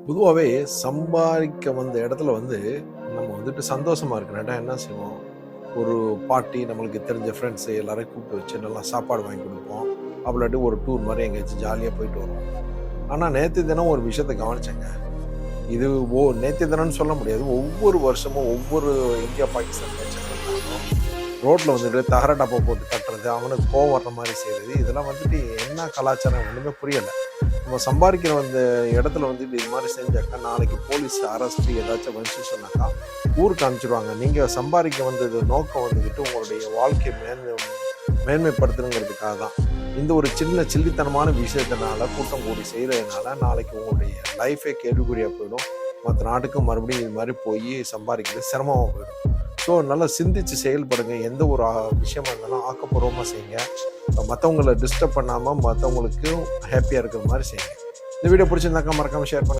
பொதுவாவே சம்பாதிக்க வந்த இடத்துல வந்து, நம்ம வந்துட்டு சந்தோஷமா இருக்கணும்னா என்ன செய்வோம்? ஒரு பார்ட்டி நம்மளுக்கு தெரிஞ்ச ஃப்ரெண்ட்ஸு எல்லாரையும் கூப்பிட்டு வச்சு நல்லா சாப்பாடு வாங்கி குடுப்போம். அப்புறமேட்டு ஒரு டூர் மாரி எங்கேயாச்சும் ஜாலியா போயிட்டு வருவோம். ஆனா நேத்து தினம் ஒரு விஷயத்த கவனிச்சேங்க. இது நேத்து தினம்னு சொல்ல முடியாது. ஒவ்வொரு வருஷமும் ஒவ்வொரு இந்தியா, பாகிஸ்தான் மேட்ச் நடந்தாலும், ரோட்ல வந்துட்டு தகர டப்பா போட்டு தட்டுறது, அவனுக்கு கோவம் வர்ற மாரி செய்றது, இதெல்லாம் வந்துட்டு என்ன கலாச்சாரம் ஒண்ணுமே புரியல. நம்ம சம்பாதிக்கிற அந்த இடத்துல வந்துட்டு இது மாரி செஞ்சாக்கா, நாளைக்கு போலீஸ் அரெஸ்ட்டு ஏதாச்சும் வந்துச்சு சொன்னாக்கா, ஊருக்கு அனுப்பிச்சுருவாங்க. நீங்க சம்பாதிக்க வந்தது நோக்கம் வந்துகிட்டு உங்களுடைய வாழ்க்கைய மேன்மைப்படுத்தணுங்கிறதுக்காக தான். இந்த ஒரு சின்ன சில்லித்தனமான விஷயத்தினால கூட்டம் கூடி செய்றதுனால, நாளைக்கு உங்களுடைய லைஃபே கேள்விக்குறியா போயிடும். மத்த நாட்டுக்கு மறுபடியும் இது மாரி போயி சம்பாதிக்கிறது சிரமமா போயிடும். ஸோ நல்லா சிந்திச்சு செயல்படுங்க. எந்த ஒரு விஷயமா இருந்தாலும் ஆக்கப்பூர்வமா செய்யுங்க. மத்தவங்கள டிஸ்டர்ப் பண்ணாம, மத்தவங்களுக்கு ஹேப்பியா இருக்கிற மாரி செய்யுங்க. இந்த வீடியோ பிடிச்சிருந்தாக்கா மறக்காம ஷேர் பண்ணுங்க.